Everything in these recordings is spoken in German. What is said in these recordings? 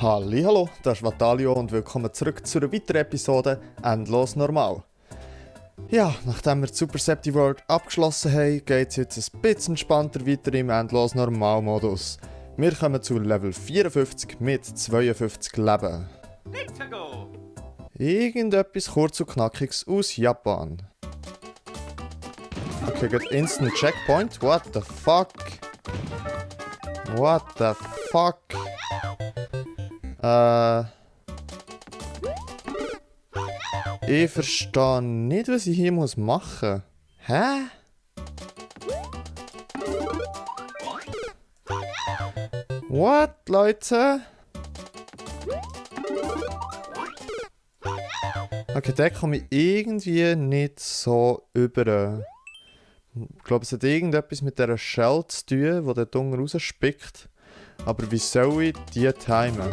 Hallo, das ist Vatalio und willkommen zurück zu einer weiteren Episode Endlos Normal. Ja, nachdem wir die Super Septi World abgeschlossen haben, geht es jetzt ein bisschen entspannter weiter im Endlos Normal Modus. Wir kommen zu Level 54 mit 52 Leben. Irgendetwas kurz und knackiges aus Japan. Okay, gut, Instant Checkpoint. What the fuck? What the fuck? Ich verstehe nicht, was ich hier machen muss. Hä? What, Leute? Okay, der komme ich irgendwie nicht so über. Ich glaube, es hat irgendetwas mit dieser Shell zu tun, die dort unten rausspickt. Aber wie soll ich die timen?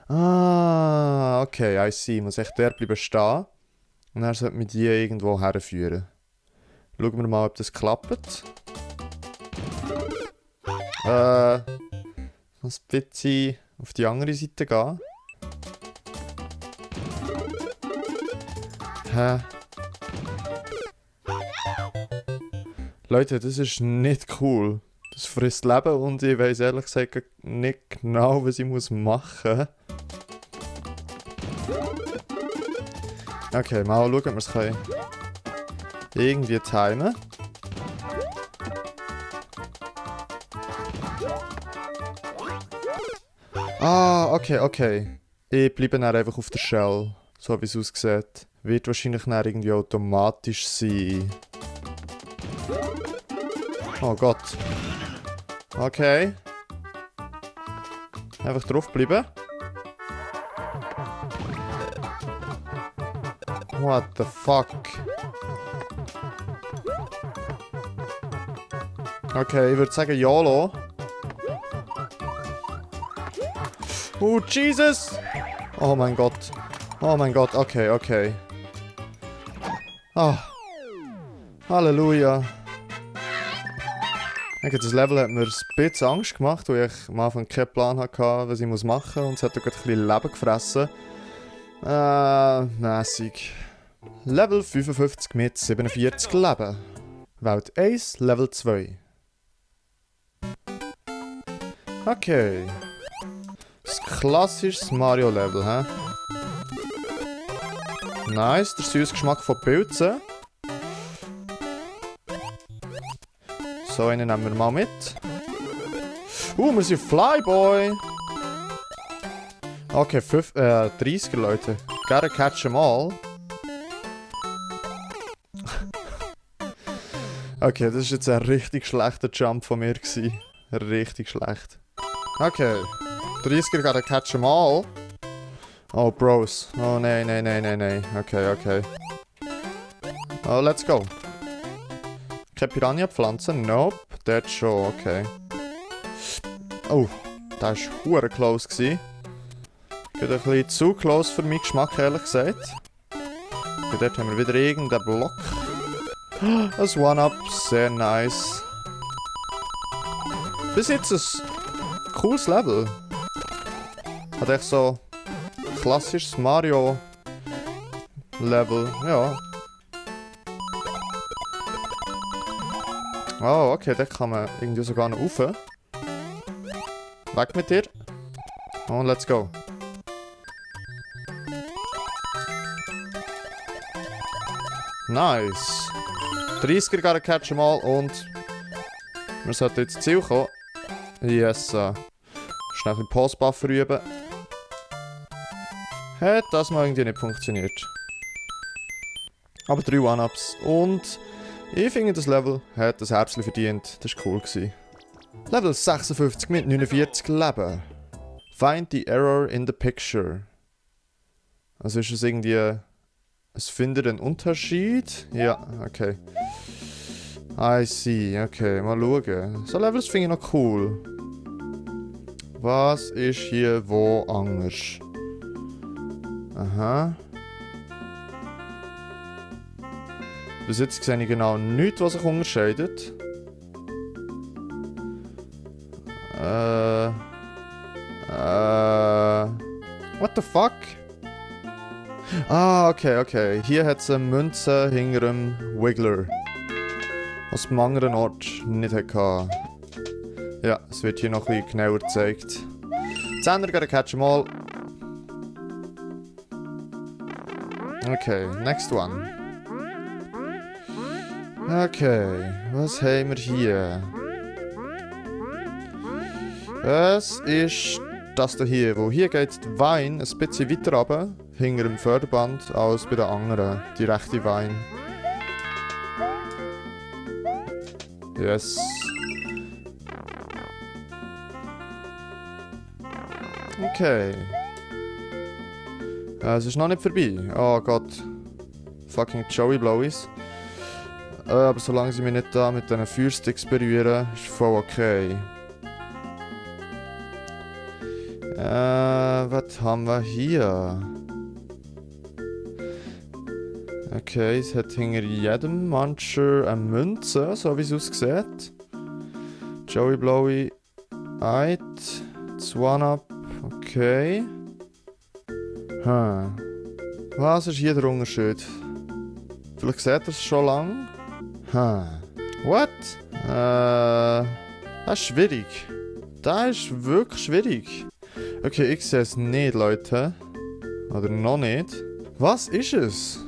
Ah, okay, I see. Ich muss echt der bleiben stehen. Und dann sollte mich die irgendwo herführen. Schauen wir mal, ob das klappt. Muss bitte auf die andere Seite gehen. Hä? Leute, das ist nicht cool. Das frisst Leben und ich weiss ehrlich gesagt nicht genau, was ich machen muss. Okay, mal schauen, ob wir es irgendwie timen. Ah, okay. Ich bleibe dann einfach auf der Shell, so wie es aussieht. Wird wahrscheinlich dann irgendwie automatisch sein. Oh Gott. Okay. Einfach draufbleiben. What the fuck? Okay, ich würde sagen YOLO. Oh, Jesus! Oh mein Gott. Okay. Ah. Halleluja. Das Level hat mir ein bisschen Angst gemacht, weil ich am Anfang keinen Plan hatte, was ich machen muss. Und es hat auch ein bisschen Leben gefressen. Mässig. Level 55 mit 47 Leben. Welt 1, Level 2. Okay. Das klassische Mario-Level, hä? Nice, der süße Geschmack von Pilzen. So, einen nehmen wir mal mit. Wir sind Flyboy! Okay, 30er Leute. Gotta catch them all. Okay, das war jetzt ein richtig schlechter Jump von mir. Richtig schlecht. Okay. 30er gotta catch them all. Oh, Bros. Oh, nein. Okay. Oh, let's go. Keine Piranha-Pflanzen? Nope. Dort schon, okay. Oh, das war hure close. Geht ein bisschen zu close für meinen Geschmack, ehrlich gesagt. Und dort haben wir wieder irgendeinen Block. Das One-Up, sehr nice. Bis jetzt ein cooles Level. Hat echt so klassisches Mario-Level, ja. Oh, okay, da kann man irgendwie sogar noch rauf. Weg mit dir. Und let's go. Nice. 30er gotta catch them all und wir sollten jetzt ins Ziel kommen. Yes. Schnell ein bisschen Pause-Buffer üben. Hat das mal irgendwie nicht funktioniert. Aber 3 One-Ups und ich finde, das Level hat das Herzchen verdient. Das war cool. Level 56 mit 49 Leben. Find the error in the picture. Also ist es irgendwie... Es findet einen Unterschied? Ja, okay. I see, okay, mal schauen. So Levels finde ich noch cool. Was ist hier wo anders? Aha. Bis jetzt sehe ich genau nichts, was sich unterscheidet. What the fuck? Ah, okay. Hier hat es eine Münze hinter dem Wiggler. Was am anderen Ort nicht hatte. Ja, es wird hier noch ein bisschen genauer gezeigt. 10er gotta catch them all. Okay, next one. Okay, was haben wir hier? Es ist das hier, wo hier geht die Wein ein bisschen weiter runter, hinter dem Förderband, als bei den anderen, die rechte Wein. Yes. Okay. Es ist noch nicht vorbei. Oh Gott. Fucking Joey Blowies. Aber solange sie mich nicht da mit diesen Feuersticks berühren, ist voll okay. Was haben wir hier? Okay, es hat hinter jedem Muncher eine Münze, so wie es aussieht. Joey Blowy, Eid, das One-Up, okay. Was ist hier der Unterschied? Vielleicht seht ihr es schon lang. What? Das ist schwierig. Das ist wirklich schwierig. Okay, ich sehe es nicht, Leute. Oder noch nicht. Was ist es?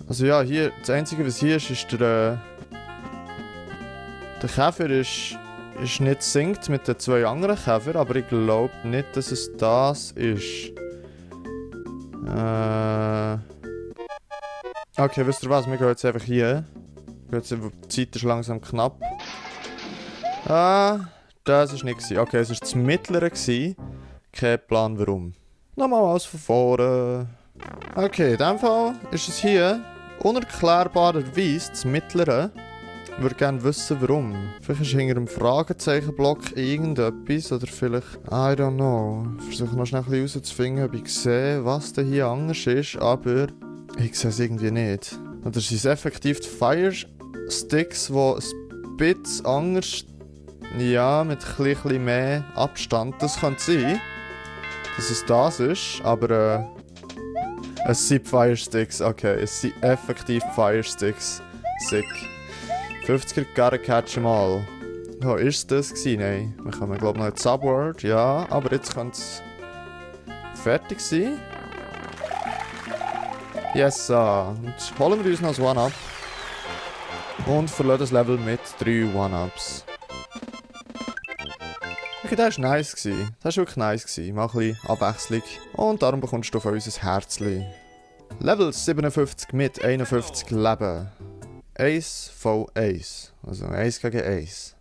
Also ja, hier, das Einzige, was hier ist der Käfer ist nicht synkt mit den zwei anderen Käfern, aber ich glaube nicht, dass es das ist. Okay, wisst ihr was? Wir gehen jetzt einfach hier. Die Zeit ist langsam knapp. Das war nicht. Okay, es war das mittlere. Kein Plan warum. Nochmal alles von vorne. Okay, in dem Fall ist es hier unerklärbarerweise das mittlere. Ich würde gerne wissen warum. Vielleicht ist hinter dem Fragezeichenblock irgendetwas oder vielleicht... I don't know. Ich versuche noch schnell herauszufinden, ob ich sehe, was da hier anders ist, aber ich sehe es irgendwie nicht. Oder sind es effektiv die Fire Sticks, die ein bisschen anders... Ja, mit ein bisschen mehr Abstand. Das könnte sein, dass es das ist, aber es sind Fire Sticks. Okay, es sind effektiv Fire Sticks. Sick. 50er gotta catch them all. Oh, ist das gewesen? Nein. Wir kommen, glaube ich, noch ins Subworld. Ja, aber jetzt könnte es fertig sein. Yes, und holen wir uns noch ein One-Up. Und verlassen das Level mit 3 One-Ups. Okay, das war nice. Das war wirklich nice. Mal ein bisschen Abwechslung. Und darum bekommst du von uns ein Herzchen. Level 57 mit 51 Leben. Ace von Ace. Also Ace gegen Ace.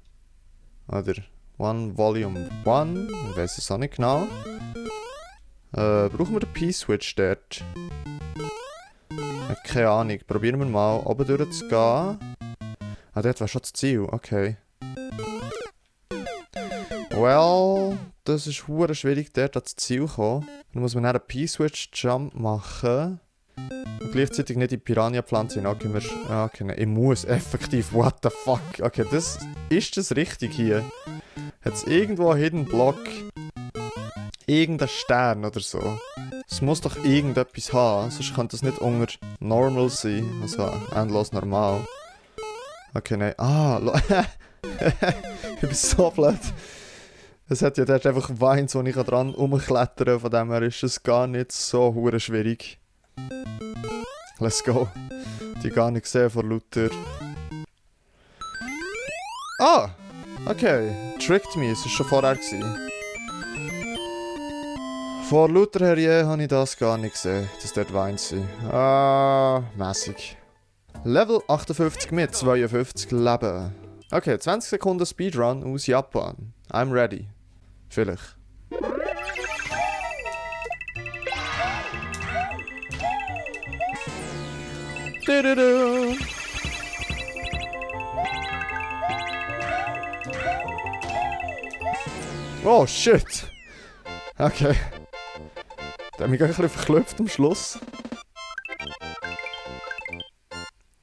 Oder One Volume 1. Ich weiß es auch nicht genau. Brauchen wir den P-Switch dort? Keine Ahnung. Probieren wir mal, oben durchzugehen. Ah, dort war schon das Ziel. Okay. Well, das ist hure schwierig, dort ans Ziel zu kommen. Dann muss man einen P-Switch-Jump machen. Und gleichzeitig nicht die Piranha-Pflanze hinein. Okay, nein, ich muss effektiv. What the fuck? Okay, ist das richtig hier? Hat es irgendwo einen Hidden Block? Irgendein Stern oder so? Es muss doch irgendetwas haben, sonst könnte es nicht unter Normal sein. Also endlos normal. Okay, nein. Ich bin so blöd. Es hat ja dort einfach Weins, wo ich dran rumklettern kann. Von dem her ist es gar nicht so hure schwierig. Let's go. Die gar nicht gesehen vor lauter. Okay. Tricked me, es war schon vorher gewesen. Vor lauter Herrie habe ich das gar nicht gesehen, dass dort Weins sind. Mässig. Level 58 mit 52 Leben. Okay, 20 Sekunden Speedrun aus Japan. I'm ready. Vielleicht. Oh shit! Okay. Der hat mich ein bisschen verklopft am Schluss.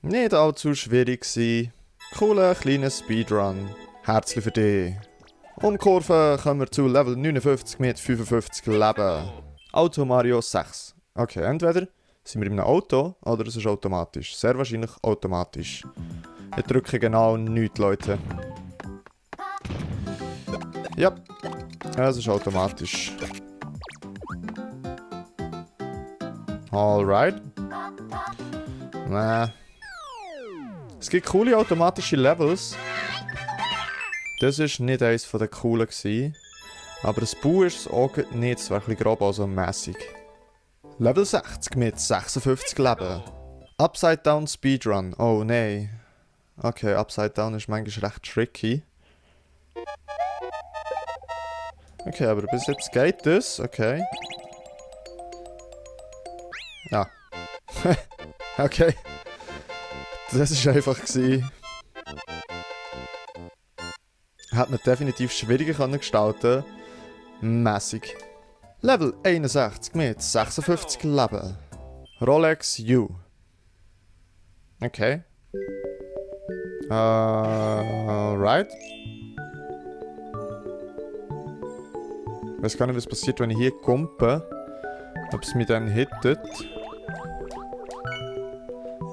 Nicht allzu schwierig gewesen. Cooler kleiner Speedrun. Herzlich für dich. Um die Kurve kommen wir zu Level 59 mit 55 Leben. Auto Mario 6. Okay, entweder sind wir in einem Auto oder es ist automatisch. Sehr wahrscheinlich automatisch. Ich drücke genau nichts, Leute. Ja, es ist automatisch. Alright. Es gibt coole automatische Levels. Das war nicht eines von den coolen gewesen. Aber das Bau ist es auch nicht, es war ein bisschen grob, also mässig. Level 60 mit 56 Leben. Upside Down Speedrun. Oh nein. Okay, Upside Down ist manchmal recht tricky. Okay, aber bis jetzt geht das. Okay. Ja. Okay. Das war einfach gewesen. Hat man definitiv schwieriger gestalten können. Mässig. Level 61 mit 56 Leben. Rolex U. Okay. Right. Ich weiß gar nicht, was passiert, wenn ich hier kumpe. Ob es mich dann hittet.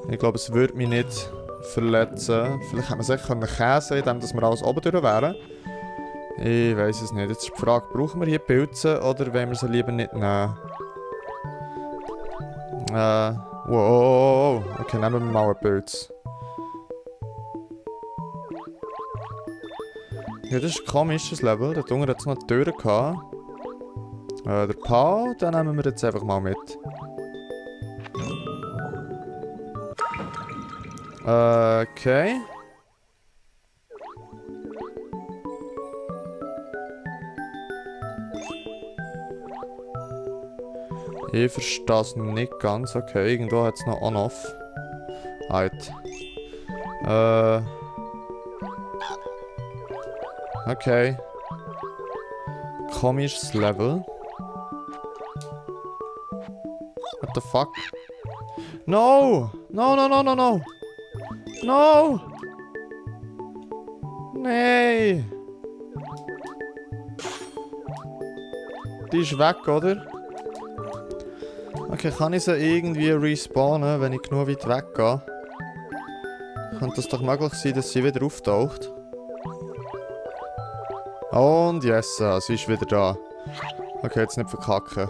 Ich glaube, es würde mich nicht verletzen. Vielleicht hätte man sich käsen, indem wir alles oben durch wären. Ich weiß es nicht. Jetzt ist die Frage, brauchen wir hier Pilze oder wollen wir sie lieber nicht nehmen? Wow. Okay, nehmen wir mal einen Pilz. Ja, das ist ein komisches Level. Der Dunge hat es noch die Türen gehabt. Der Pau, den nehmen wir jetzt einfach mal mit. Okay. Ich verstehe es nicht ganz. Okay, irgendwo hat es noch On-Off. Halt. Okay. Komisches Level. What the fuck? No! No! No! Nee! Die ist weg, oder? Okay, kann ich sie irgendwie respawnen, wenn ich genug weit weggehe? Könnte es doch möglich sein, dass sie wieder auftaucht? Und yes, sie ist wieder da. Okay, jetzt nicht verkacken.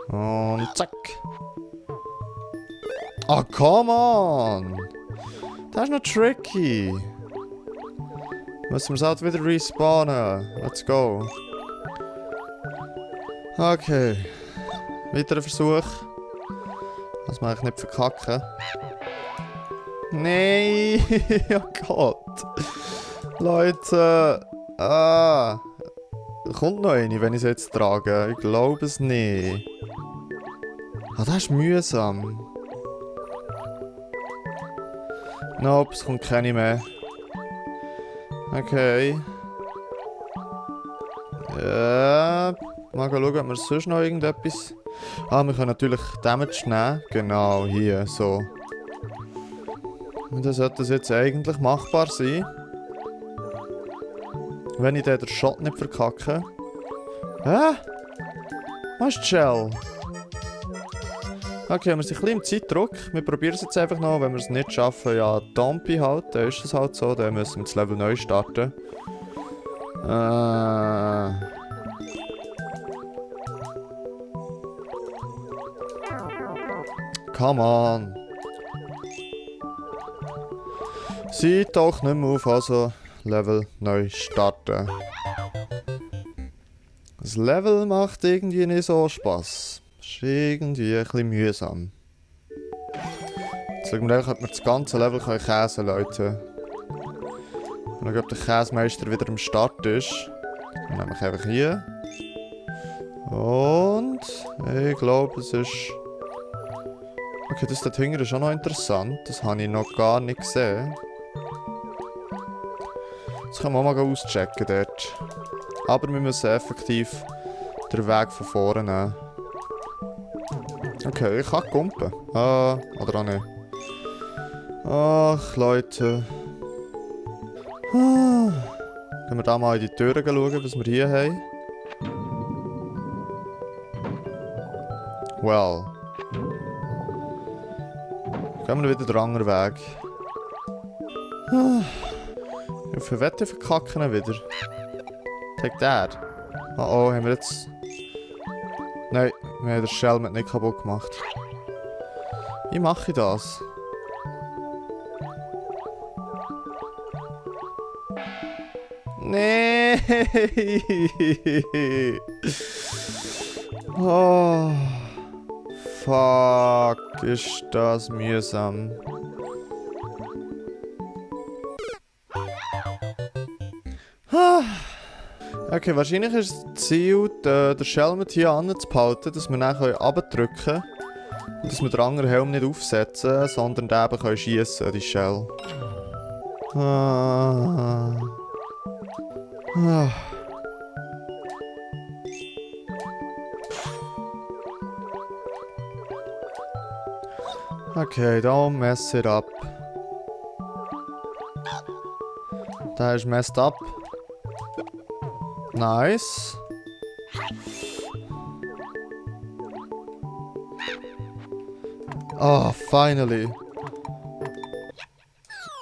Und zack! Oh, come on! Das ist noch tricky. Müssen wir es halt wieder respawnen. Let's go. Okay. Weiterer Versuch. Das mache ich nicht verkacken. Nein! Oh Gott! Leute! Kommt noch eine, wenn ich sie jetzt trage? Ich glaube es nicht. Ah, das ist mühsam. Nope, es kommt keine mehr. Okay. Ja. Mal schauen, ob wir sonst noch irgendetwas... Ah, wir können natürlich Damage nehmen. Genau, hier, so. Und dann sollte das jetzt eigentlich machbar sein. Wenn ich den Shot nicht verkacke. Hä? Was ist die Shell? Okay, wir sind ein bisschen im Zeitdruck. Wir probieren es jetzt einfach noch. Wenn wir es nicht schaffen, ja, Dumpy halt. Dann ist es halt so. Dann müssen wir das Level neu starten. Come on. Sie taucht nicht mehr auf, also Level neu starten. Das Level macht irgendwie nicht so Spass. Ist irgendwie ein bisschen mühsam. Jetzt schauen wir einfach, ob wir das ganze Level käsen können, Leute. Und schauen, ob der Käsemeister wieder am Start ist. Dann nehme ich einfach hier. Und ich glaube, es ist... Okay, das dort hinten ist auch noch interessant. Das habe ich noch gar nicht gesehen. Das können wir auch mal auschecken dort. Aber wir müssen effektiv den Weg von vorne nehmen. Okay, ich kann kumpen. Oder auch nicht. Ach, Leute. Gehen wir da mal in die Türen schauen, was wir hier haben. Well. Gehen wir wieder den anderen Weg. Ich verwette verkacken wieder. Take that. Oh oh, haben wir jetzt... Nein, wir haben den Shell mit nicht kaputt gemacht. Wie mache ich das? Nee. Oh. Fuck, ist das mühsam. Okay, wahrscheinlich ist das Ziel, den Shell mit hier anzuhalten, dass wir dann runterdrücken können. Und dass wir den anderen Helm nicht aufsetzen, sondern den eben schiessen können, die Shell. Okay, don't mess it up. Da ist messed up. Nice. Oh, finally.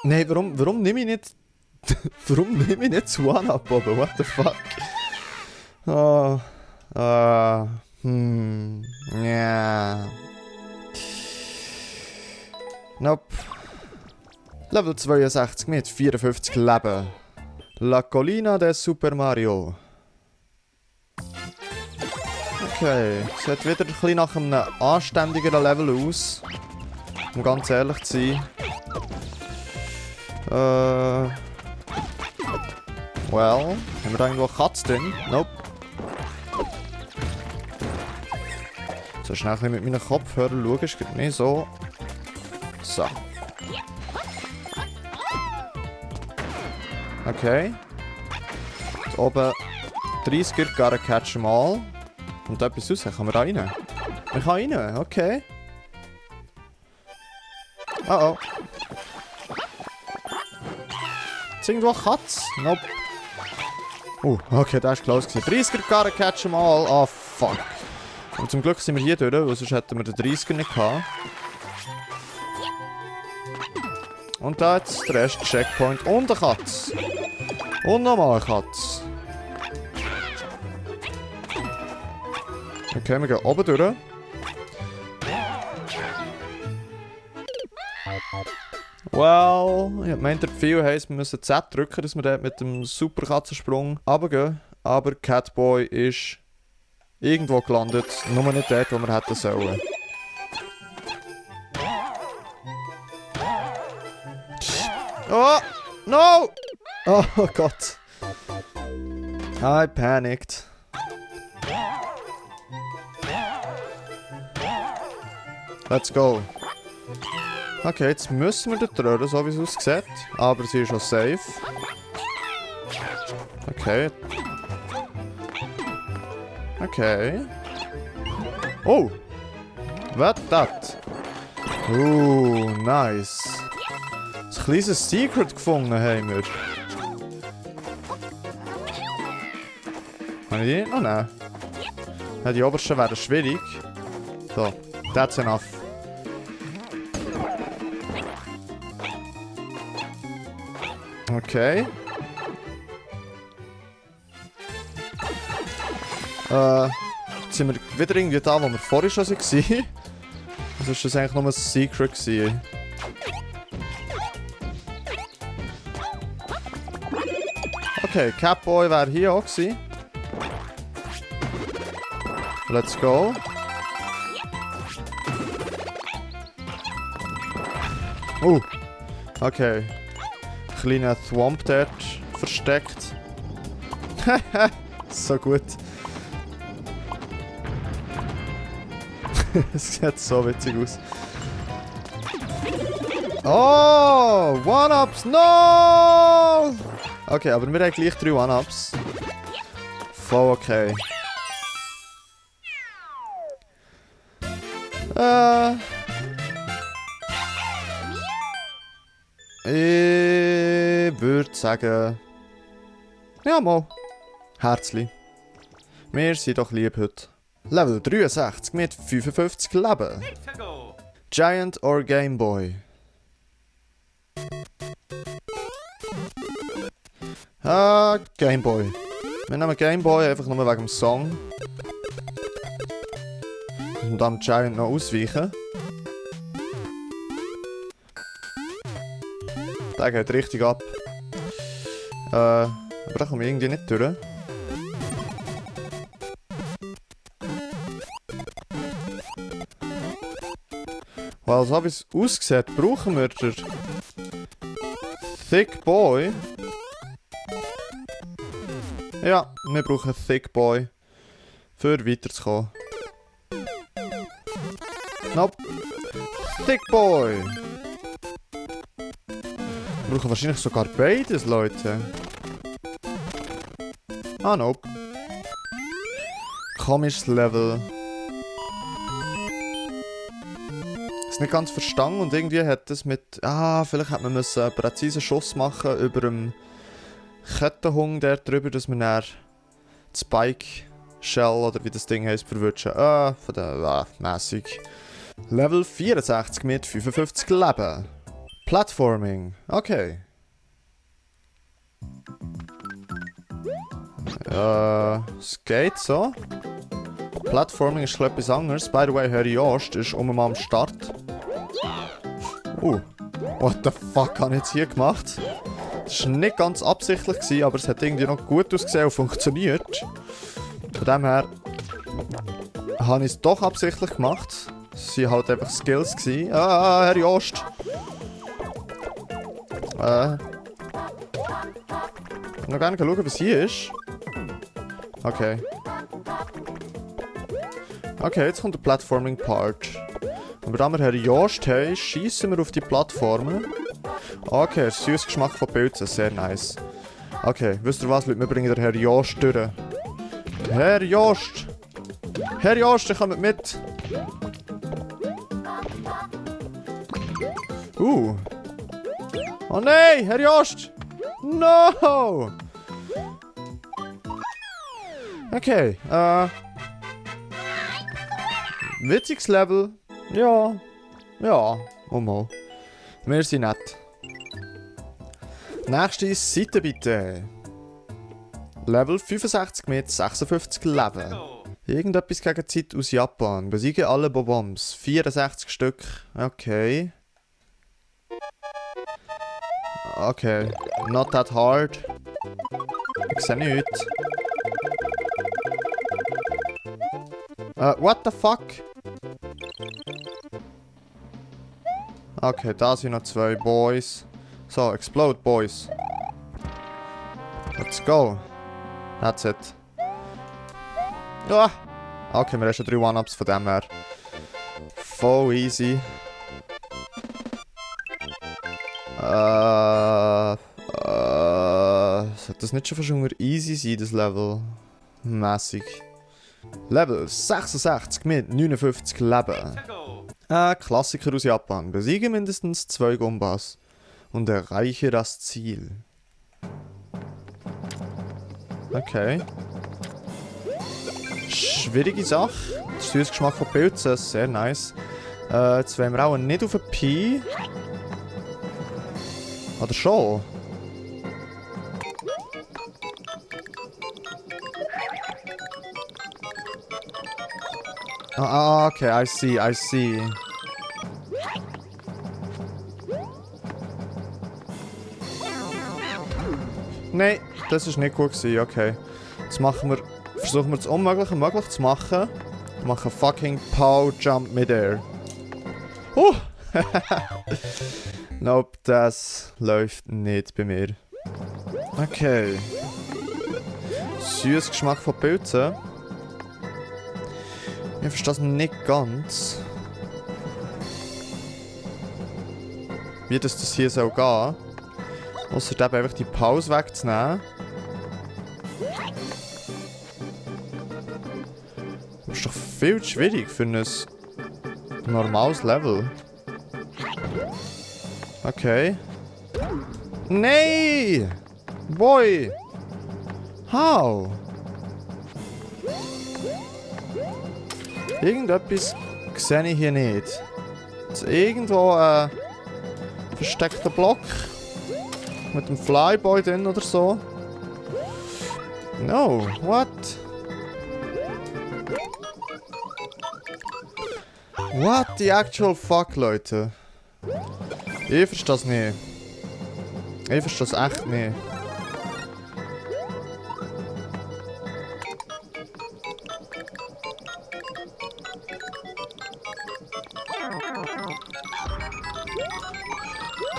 Nee, warum nehme ich nicht... warum nehme ich nicht das One-Up oben? What the fuck? Oh. Yeah. Nope. Level 62 mit 54 Leben. La Collina de Super Mario. Okay, sieht wieder ein bisschen nach einem anständigeren Level aus. Um ganz ehrlich zu sein. Well, haben wir da irgendwo eine Katze drin? Nope. So schnell ein bisschen mit meinen Kopfhörern schauen, es geht nicht so. So. Okay. Da oben 30er, gotta catch them all. Und etwas raus, kann man da rein? Man kann rein, okay. Oh oh. Ist irgendwo eine Katze? Nope. Okay, das war close. 30er, gotta catch them all. Oh, fuck. Aber zum Glück sind wir hier durch, weil sonst hätten wir den 30er nicht gehabt. Und da jetzt der erste Checkpoint. Und eine Katze. Und nochmal eine Katze. Okay, wir gehen oben durch. Well, ich meinte, der Befehl heisst, wir müssen Z drücken, dass wir dort mit dem super Katzensprung runtergehen. Aber Catboy ist irgendwo gelandet. Nur nicht dort, wo wir hätten sollen. Oh! No! Oh Gott. I panicked. Let's go. Okay, jetzt müssen wir dort rühren, so wie es aussieht. Aber sie ist schon safe. Okay. Okay. Oh! Was das? Nice. Ein kleines Secret gefunden haben wir. Kann ich die nicht noch nehmen? Ja, die obersten wären schwierig. So, that's enough. Okay. Jetzt sind wir wieder irgendwie da, wo wir vorher schon waren. Also ist das eigentlich nur ein Secret gewesen. Okay, Catboy wäre hier auch gewesen. Let's go. Okay. Kleiner Thwomp dort versteckt. So gut. Es sieht so witzig aus. Oh! One-Ups! No! Okay, aber wir haben gleich 3 One-Ups. Voll okay. Ich würde sagen... Ja, mal. Herzli. Wir sind doch lieb heute. Level 63 mit 55 Leben. Giant or Game Boy? Game Boy. Wir nehmen Game Boy einfach nur wegen dem Song. Und dann Giant noch ausweichen. Der geht richtig ab. Aber da komme ich irgendwie nicht durch. Weil so wie es aussieht, brauchen wir den Thick Boy. Ja, wir brauchen Thick Boy. Für weiterzukommen. Nope. Thick Boy. Wir brauchen wahrscheinlich sogar beides, Leute. Ah, nope. Komisches Level. Ist nicht ganz verstanden und irgendwie hat es mit... vielleicht hätte man einen präzisen Schuss machen über dem Kettenhung der drüber, dass man dann die Spike Shell oder wie das Ding heisst verwutschen. Von der... mässig. Level 64 mit 55 Leben. Platforming. Okay. Es geht so. Platforming ist etwas anderes. By the way, Herr Jost ist mal am Start. What the fuck habe ich jetzt hier gemacht? Das war nicht ganz absichtlich, aber es hat irgendwie noch gut ausgesehen und funktioniert. Von dem her habe ich es doch absichtlich gemacht. Es waren halt einfach Skills. Herr Jost! Ich noch gerne schauen, was hier ist. Okay. Okay, jetzt kommt der Platforming-Part. Aber da wir Herr Jost haben, schießen wir auf die Plattformen. Okay, der süße Geschmack von Pilzen, sehr nice. Okay, wisst ihr was, Leute, wir bringen den Herr Jost durch. Herr Jost! Herr Jost, ihr kommt mit! Oh nein, Herr Jost! No! Okay, witziges Level. Ja, mal. Wir sind nett. Nächste Seite bitte. Level 65 mit 56 Leben. Irgendetwas gegen Zeit aus Japan. Besiege alle Bobombs. 64 Stück. Okay. Okay. Not that hard. Ich sehe nichts. What the fuck? Okay, da sind noch zwei Boys. So, explode, Boys. Let's go. That's it. Ja. Okay, wir haben schon 3 One-Ups von dem her. Voll easy. Sollte das nicht schon fast schon easy sein, das Level? Mässig. Level 66 mit 59 Leben. Klassiker aus Japan. Besiege mindestens 2 Gumbas und erreiche das Ziel. Okay. Schwierige Sache. Der süße Geschmack von Pilzen, sehr nice. Jetzt wollen wir auch nicht auf ein Pi. Oder schon? Okay, I see. Nein, das war nicht gut gewesen, okay. Jetzt versuchen wir das Unmögliche möglich zu machen. Wir machen fucking Pow Jump Midair. Nope, das läuft nicht bei mir. Okay. Süßer Geschmack von Pilzen. Ich verstehe das nicht ganz. Wie das hier soll gehen. Ausser eben einfach die Pause wegzunehmen. Das ist doch viel zu schwierig für ein normales Level. Okay. Nein! Boy! How? Irgendetwas sehe ich hier nicht. Jetzt irgendwo ein versteckter Block mit dem Flyboy drin oder so. No, what? What the actual fuck, Leute? Ich verstehe das nicht. Ich verstehe das echt nicht.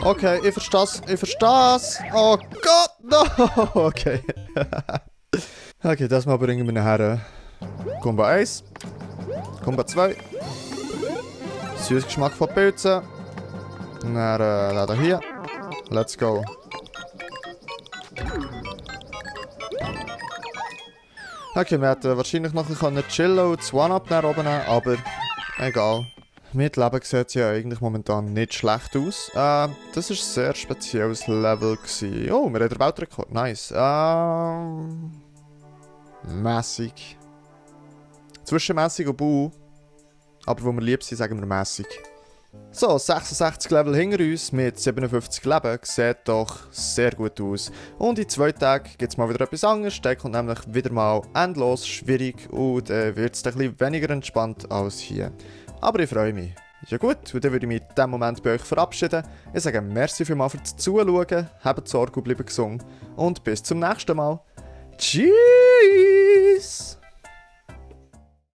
Okay, ich verstehe es. Ich verstehe es. Oh Gott, no! Okay. Okay, das mal bringen wir nachher. Combo 1. Combo 2. Süßer Geschmack von Pilzen. Und dann hier. Let's go. Okay, wir hätten wahrscheinlich noch ein bisschen chillen und das One-Up nach oben nehmen, aber egal. Mit Leben sieht es ja eigentlich momentan nicht schlecht aus. Das war ein sehr spezielles Level gewesen. Oh, wir haben den Weltrekord. Nice. Mässig. Zwischenmässig und Bau. Aber wo wir lieb sind, sagen wir mässig. So, 66 Level hinter uns mit 57 Leben sieht doch sehr gut aus. Und in 2 Tagen gibt es mal wieder etwas anderes. Der kommt nämlich wieder mal endlos schwierig und wird es ein bisschen weniger entspannt als hier. Aber ich freue mich. Ja gut, und dann würde ich mich in diesem Moment bei euch verabschieden. Ich sage merci vielmals fürs Zuschauen, habt Sorge und bleibt gesund. Und bis zum nächsten Mal. Tschüss!